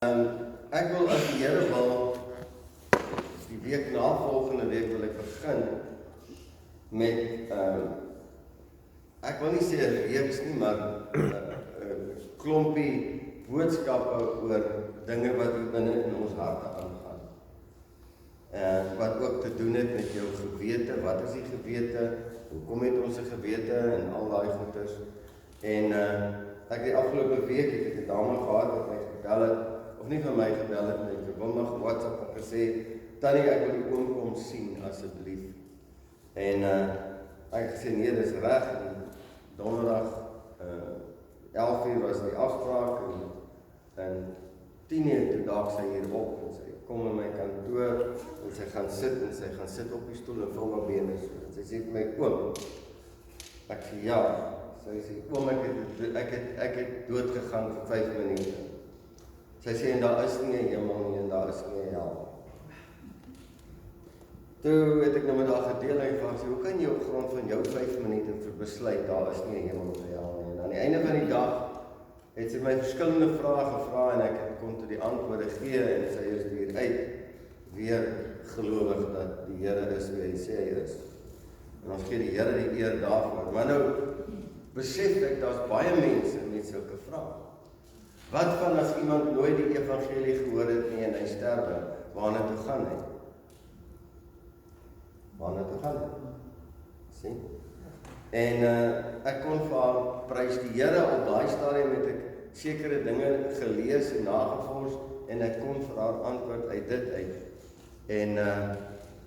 Ek wil as die Here wil, die week na volgende week wil ek begin met, ek wil nie sê 'n reeks nie, maar 'n klompie boodskappe oor dinge wat hier binne in ons harte aangaan. Wat ook te doen het met jou gewete, wat is die gewete, hoekom het ons 'n gewete en al daai goeters. En ek die afgelope week het ek 'n dame gehad wat my gebel het, of nie van my gebel het, maar ek wil maar WhatsApp en gesê, Tannie, ek wil die oom kom sien, asseblief. En ek gesê, nee, dis reg, en donderdag, 11:00 was die afspraak, en 10:00 toe daag sy hier op, en sy kom in my kantoor, en sy gaan sit op die stoel, en vul haar bene so, en sy sê vir my, oom, ek sê, ja, sy sê, oom, ek het dood gegaan vir 5 minute. Sy sê, en daar is nie 'n hemel nie, en daar is nie 'n hel. Toe het ek nou met haar gedeel, en ek sê, hoe kan jy op grond van jou 5 minute vir besluit, daar is nie 'n hemel of 'n hel nie. En aan die einde van die dag, het sy my verskillende vrae gevra, en ek kon toe die antwoorde gee, en sy is weer gelowig dat die Here is wie hy sê hy is. En ons gee die Here die eer daarvoor. Maar nou, besef ek, daar's baie mense met sulke vrae. Wat van as iemand nooit die evangelie gehoor het nie en hy sterwe, waarna toe gaan hy? Waarna toe gaan hy? Sien? En ek kon vir haar prys die Here, op daai stadium het ek sekere dinge gelees en nagevors, en ek kon vir haar antwoord uit dit uit. En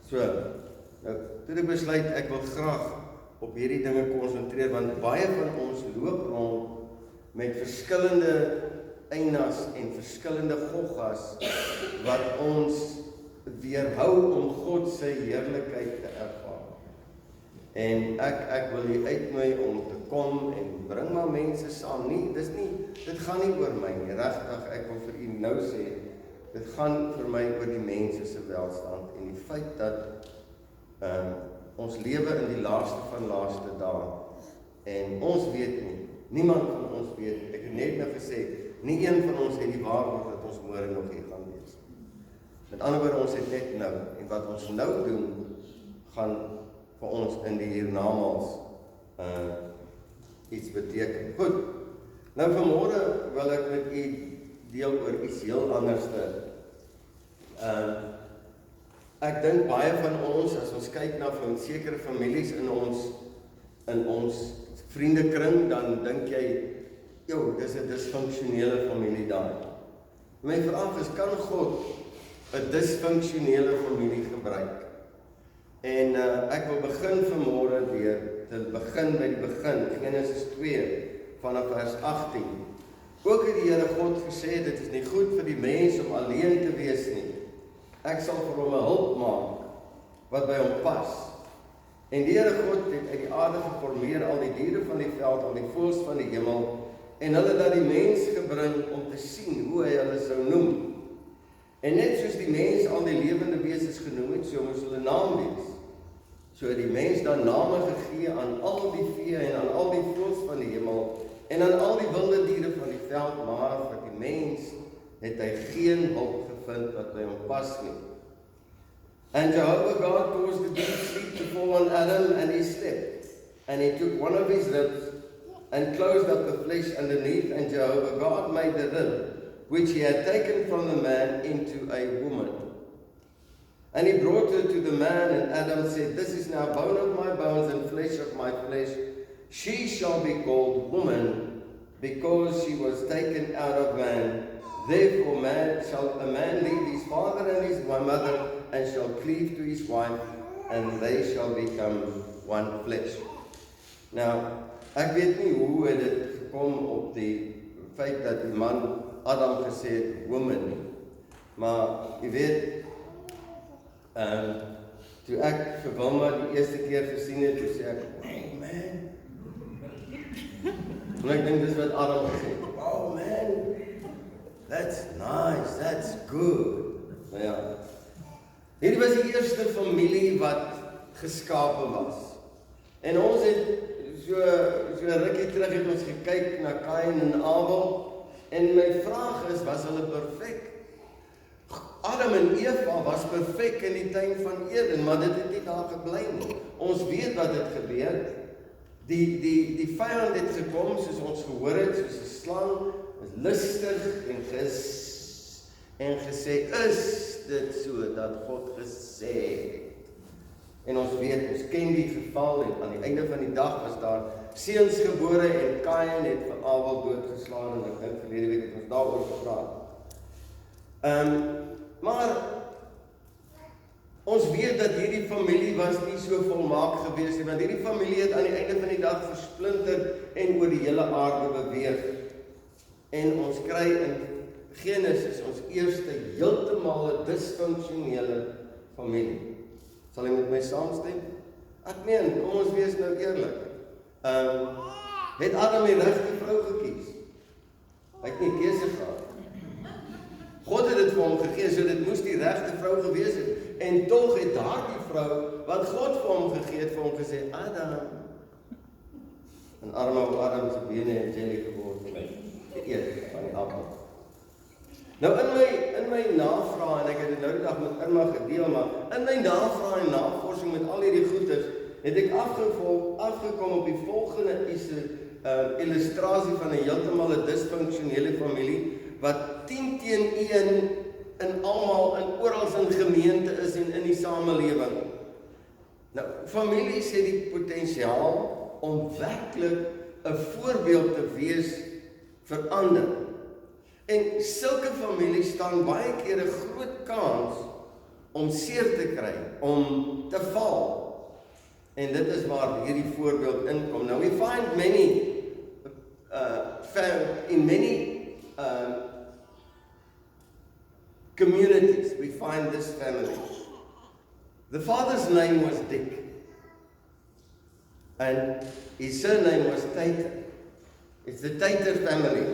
so, nou, toe ek besluit, ek wil graag op hierdie dinge konsentreer, want baie van ons loop rond met verskillende einas en verskillende goggas wat ons weerhou om God se heerlikheid te ervaar. En ek wil u uitnooi om te kom en bring maar mense saam. Dit gaan nie oor my nie, regtig, ek wil vir u nou sê, dit gaan vir my oor die mense se welstand en die feit dat ons lewe in die laaste van laaste dae en ons weet nie, niemand van ons weet, ek het net nou gesê, nie een van ons het die waarheid dat ons môre nog hier gaan wees. Met ander woorde, ons het net nou, en wat ons nou doen, gaan vir ons in die hiernamaals iets beteken. Goed, nou vanmôre wil ek met u deel oor iets heel anderste. Ek dink baie van ons, as ons kyk na van sekere families in ons vriendekring, dan dink jy, dis 'n disfunksionele familie daar. My vraag is, kan God 'n disfunksionele familie gebruik? En ek wil begin vanmôre weer, te begin by die begin, Genesis 2, vanaf vers 18. Ook het die Here God gesê, dit is nie goed vir die mens om alleen te wees nie. Ek sal vir hom 'n hulp maak, wat by hom pas. En die Here God het uit die aarde geformeer al die diere van die veld, al die voëls van die hemel, en hulle dat die mens gebring om te sien hoe hy hulle sou noem. En net soos die mens al die lewende wesens genoem het, so moes hulle naam wees. So het die mens dan name gegee aan al die vee en aan al die voëls van die hemel en aan al die wilde diere van die veld, maar vir die mens het hy geen hulp gevind wat by hom pas nie. And Jehovah God caused the deep sleep to fall on Adam, and he slept. And he took one of his ribs and closed up the flesh underneath, and Jehovah God made the rib, which he had taken from the man, into a woman. And he brought her to the man, and Adam said, this is now bone of my bones and flesh of my flesh. She shall be called woman, because she was taken out of man. Therefore a man leave his father and his mother, and shall cleave to his wife, and they shall become one flesh. Nou, ek weet nie hoe het dit gekom op die feit dat die man Adam gesê het, woman nie. Maar, jy weet, toe ek vir Wilma die eerste keer gesien het, toe sê ek, wow man. En ek dink dis wat Adam gesê het, wow man, that's nice, that's good. Nou ja, hierdie was die eerste familie wat geskape was. En ons het so rukkie terug het ons gekyk na Kain en Abel, En my vraag is, was hulle perfek? Adam en Eva was perfek in die tuin van Eden, maar dit het nie daar gebly nie. Ons weet wat het gebeur. Die vyand het gekom, soos ons gehoor het, soos 'n slang, is listig en gesê, is dit so dat God gesê het? En ons weet, ons ken die geval, en aan die einde van die dag was daar seuns gebore, en Kain het vir Abel doodgeslaan, en ek dink verlede week het ons daaroor gepraat. Maar ons weet dat hierdie familie was nie so volmaak gewees nie, want hierdie familie het aan die einde van die dag versplinter en oor die hele aarde beweeg. En ons kry in Genesis ons eerste heeltemal 'n disfunksionele familie. Sal jy met my saamstem? Ek meen, kom ons wees nou eerlik. Het Adam die regte vrou gekies? Hy het nie keuse gehad. God het dit vir hom gegee, so dit moes die regte vrou gewees het. En tog het daardie vrou, wat God vir hom gegee het, vir hom gesê, Adam. En arme Adam se bene het jelly geword. Geëet van die appel. Nou in my navraag, en ek het dit nou die dag met Irma gedeel, maar in my navraag en navorsing met al hierdie goeders, het ek afgekom op die volgende illustrasie van 'n heeltemal 'n disfunksionele familie, wat 10 teen 1 in almal en oral in gemeente is en in die samelewing. Nou, families het die potensiaal om werklik 'n voorbeeld te wees vir ander. En sulke families staan baie keer 'n groot kans om seer te kry, om te val. En dit is waar hierdie voorbeeld inkom. Now we find in many communities, we find this family. The father's name was Dick, and his surname was Tater. It's the Tater family.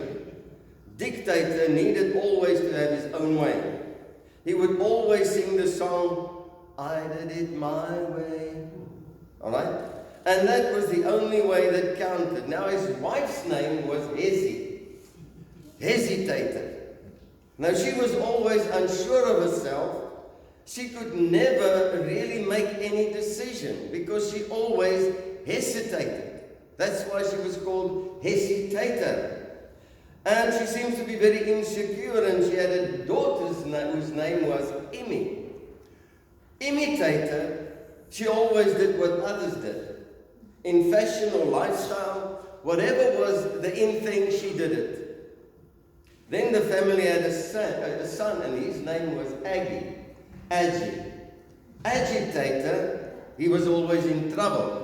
Dick Tater needed always to have his own way. He would always sing the song, I did it my way. Alright? And that was the only way that counted. Now his wife's name was Hesitator. Now she was always unsure of herself. She could never really make any decision because she always hesitated. That's why she was called Hesitator. And she seems to be very insecure, and she had a daughter whose name was Imitator. She always did what others did. In fashion or lifestyle, whatever was the in thing, she did it. Then the family had a son, and his name was Agitator. He was always in trouble.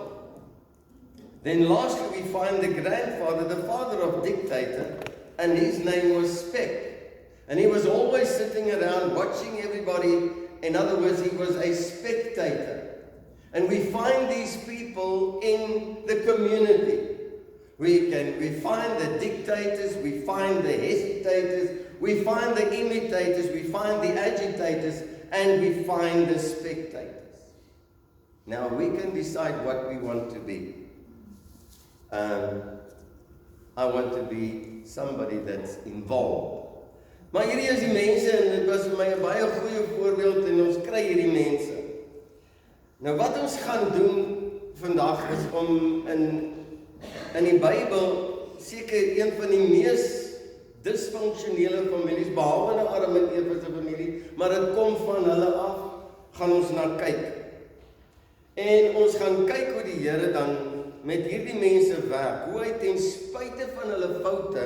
Then lastly, we find the grandfather, the father of Dictator, and his name was Spec. And he was always sitting around watching everybody. In other words, he was a spectator. And we find these people in the community. We find the dictators, we find the hesitators, we find the imitators, we find the agitators, and we find the spectators. Now we can decide what we want to be. I want to be somebody that's involved. Maar hierdie is die mense, en dit was vir my 'n baie goeie voorbeeld, en ons kry hierdie mense. Nou wat ons gaan doen vandag is om in die Bybel seker een van die mees disfunksionele families, behalwe nou Adam en Eva se familie, maar dit kom van hulle af, gaan ons na kyk. En ons gaan kyk hoe die Here dan met hierdie mense werk, hoe hy ten spyte van hulle foute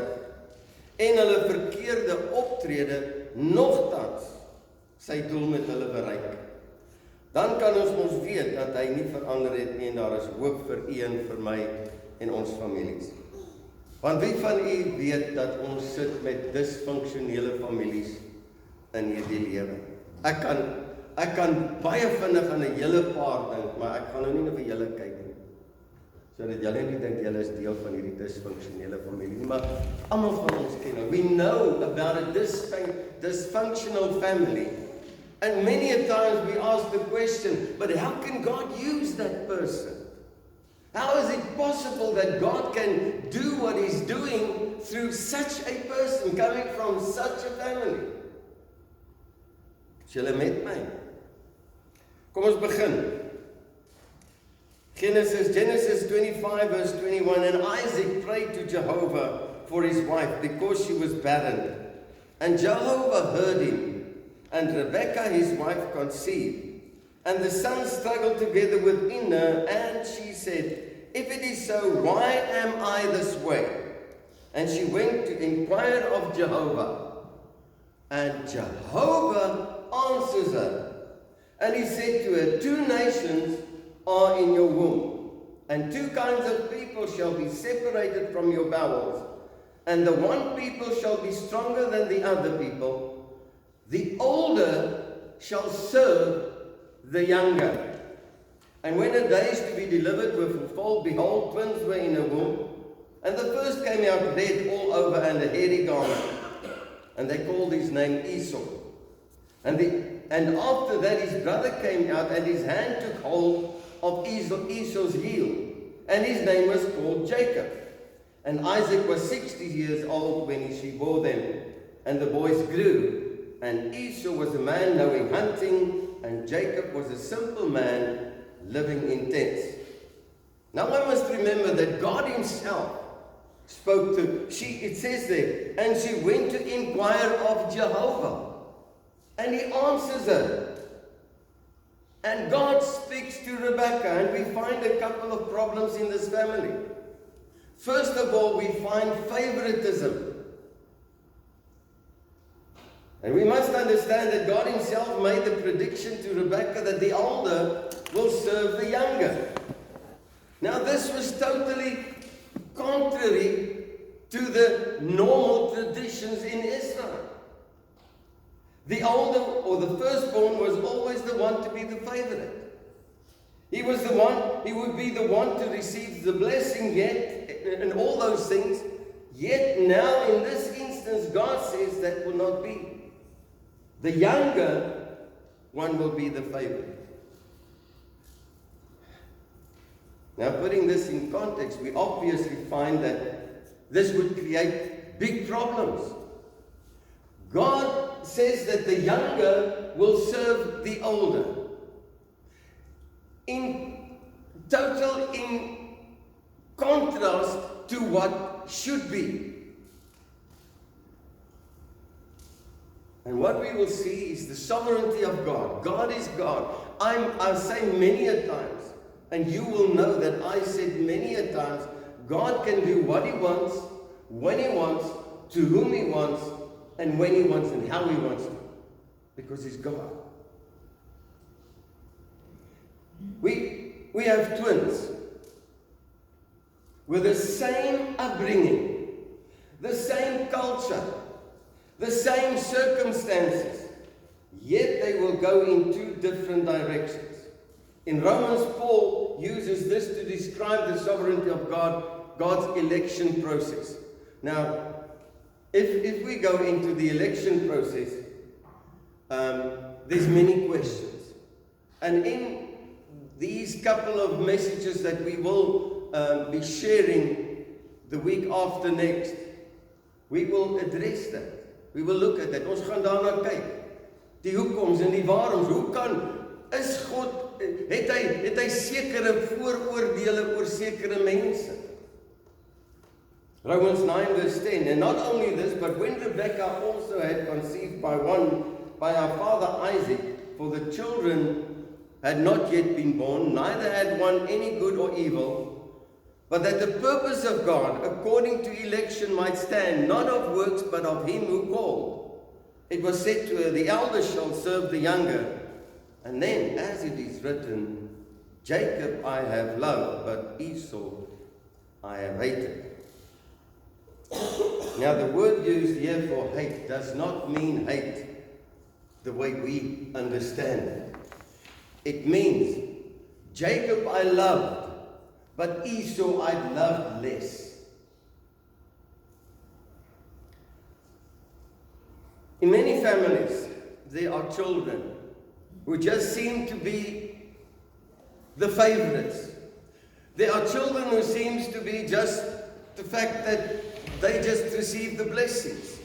en hulle verkeerde optrede nogtans sy doel met hulle bereik. Dan kan ons weet dat hy nie verander het nie, en daar is hoop vir u en vir my en ons families. Want wie van u weet dat ons sit met disfunksionele families in hierdie lewe? Ek kan baie vinnig aan 'n hele paar dink, maar ek gaan nou nie vir julle kyk nie. Sodat julle nie dink julle is deel van hierdie disfunksionele familie nie, maar almal van ons ken. We know about a dysfunctional family. And many a times we ask the question, but how can God use that person? How is it possible that God can do what He's doing through such a person, coming from such a family. Is julle met my? Kom ons begin. Genesis 25 verse 21, and Isaac prayed to Jehovah for his wife because she was barren. And Jehovah heard him, and Rebekah his wife conceived. And the sons struggled together within her, and she said, if it is so, why am I this way? And she went to inquire of Jehovah. And Jehovah answers her. And he said to her, 2 nations are in your womb, and 2 kinds of people shall be separated from your bowels. And the one people shall be stronger than the other people. The older shall serve the younger. And when her days to be delivered were fulfilled, behold, twins were in her womb. And the first came out red all over and a hairy garment. And they called his name Esau. And after that his brother came out, and his hand took hold of Esau's heel. And his name was called Jacob. And Isaac was 60 years old when she bore them. And the boys grew. And Esau was a man knowing hunting, and Jacob was a simple man living in tents. Now I must remember that God himself spoke to, it says there, and she went to inquire of Jehovah. And he answers her. And God speaks to Rebekah, and we find a couple of problems in this family. First of all, we find favoritism. And we must understand that God himself made the prediction to Rebekah that the older will serve the younger. Now this was totally contrary to the normal traditions in Israel. The older, or the firstborn, was always the one to be the favorite. He was the one, he would be the one to receive the blessing, yet, and all those things. Yet now in this instance, God says that will not be. The younger one will be the favorite. Now, putting this in context, we obviously find that this would create big problems. God says that the younger will serve the older. In contrast to what should be. And what we will see is the sovereignty of God. God is God. I'll say many a times, and you will know that I said many a times, God can do what he wants, when he wants, to whom he wants, and when he wants, and how he wants to. Because he's God. We have twins with the same upbringing, the same culture, the same circumstances, yet they will go in 2 different directions. In Romans, Paul uses this to describe the sovereignty of God, God's election process. Now, if we go into the election process, there's many questions. And in these couple of messages that we will be sharing the week after next, we will address that. We will look at that. Ons gaan daarna kyk. Die hoekoms en die waaroms. Is God, het hy sekere vooroordele oor sekere mense? Romans 9 verse 10. And not only this, but when Rebekah also had conceived by our father Isaac, for the children had not yet been born, neither had one any good or evil, but that the purpose of God, according to election, might stand, not of works, but of him who called. It was said to her, the elder shall serve the younger. And then, as it is written, Jacob I have loved, but Esau I have hated. Now, the word used here for hate does not mean hate the way we understand it. It means Jacob I loved, but Esau I loved less. In many families, there are children who just seem to be the favorites. There are children who seems to be just the fact that They just receive the blessings.